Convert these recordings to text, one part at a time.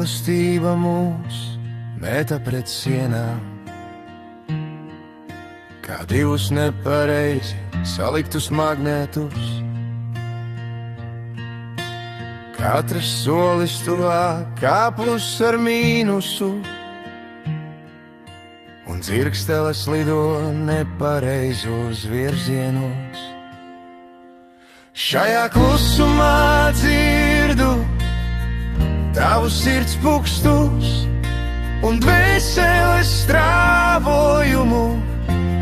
mīlestība mūs meta pret sienām, kā divus nepareizi saliktus magnētus. Katrs solis tuvāk, kā pluss ar mīnusu, un dzirksteles lido nepareizos virzienos. Šajā klusumā dzirdu tavu sirds pukstus un dvēseles strāvojumu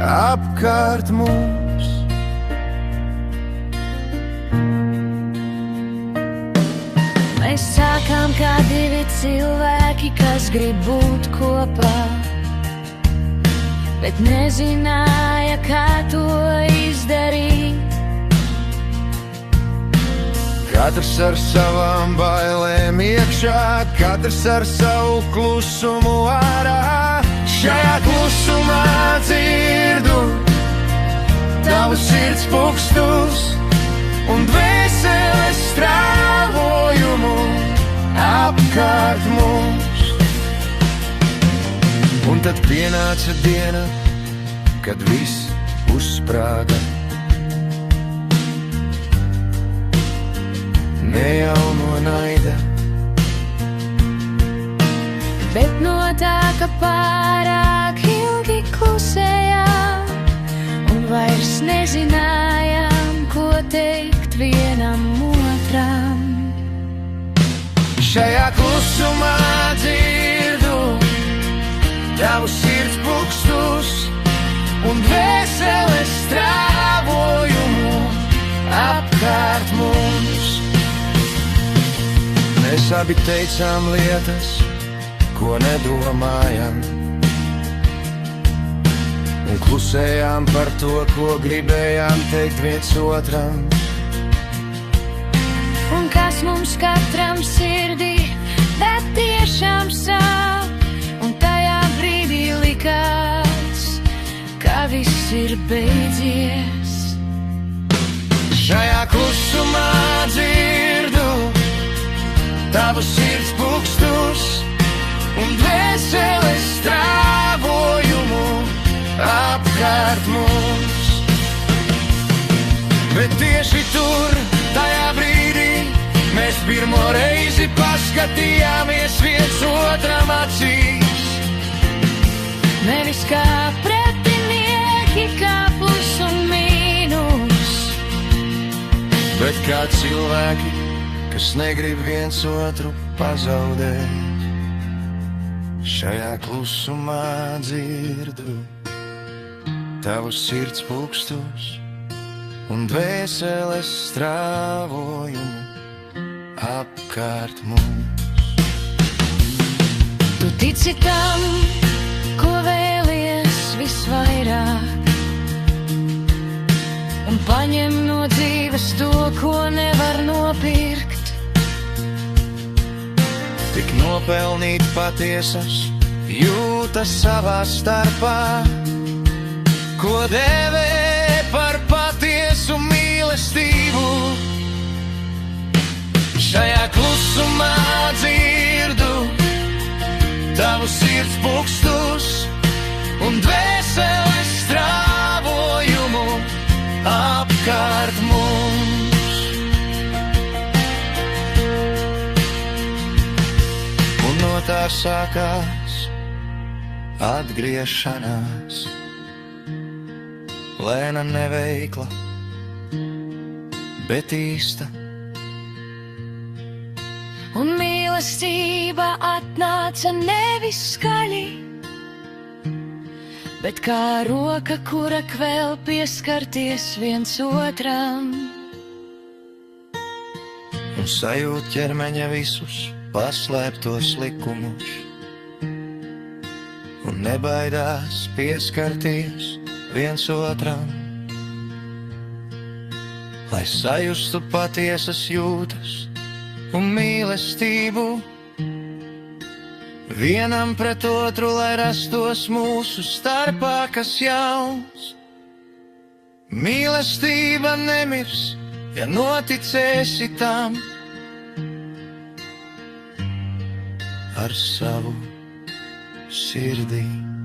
apkārt mums. Mēs sākām kā divi cilvēki, kas grib būt kopā, bet nezināja, kā to izdarīt. Katrs ar savām bailēm iekšā, katrs ar savu klusumu ārā. Šajā klusumā dzirdu tavu sirds pukstus un dvēseles strāvojumu apkārt mums. Un tad pienāca diena, kad viss uzsprāga. Ne jau no naida, bet no tā, ka pārāk ilgi klusējām un vairs nezinājām, ko teikt vienam otram. Šajā klusumā dzirdu tavu sirds pukstus un dvēseles strāvojumu apkārt mums. Mēs abi teicām lietas, ko nedomājam, un klusējām par to, ko gribējām teikt viens otram. Un kas mums katram sirdī bet tiešām sāp, un tajā brīdī likās, ka viss ir beidzies. Šajā klusumā dzirdu tavu sirds pukstus un dvēseles strāvojumu apkārt mums. Bet tieši tur, tajā brīdī, mēs pirmo reizi paskatījāmies viens otram acīs. Nevis kā pretinieki, kā plus un mīnus, bet kā cilvēki, kas negrib viens otru pazaudēt. Šajā klusumā dzirdu tavu sirds pukstus un dvēseles strāvojumu apkārt mums. Tu tici tam, ko vēlies visvairāk, un paņem no dzīves to, ko nevar nopirkt. Tik nopelnīt patiesas jūtas savā starpā, ko dēvē par patiesu mīlestību. Šajā klusumā dzirdu tavu sirds pukstus un dvēseles strāvojumu apkārt mums. Un no tā sākās atgriešanās, lēna, neveikla, bet īsta. Un mīlestība atnāca nevis skaļi, bet kā roka, kura kvēl pieskarties viens otram. Un sajūt ķermeņa visus paslēptos likumus, un nebaidās pieskarties viens otram. Lai sajustu patiesas jūtas un mīlestību, vienam pret otru, lai rastos mūsu starpā kas jauns. Mīlestība nemirs, ja noticēsi tam. ar savu sirdī.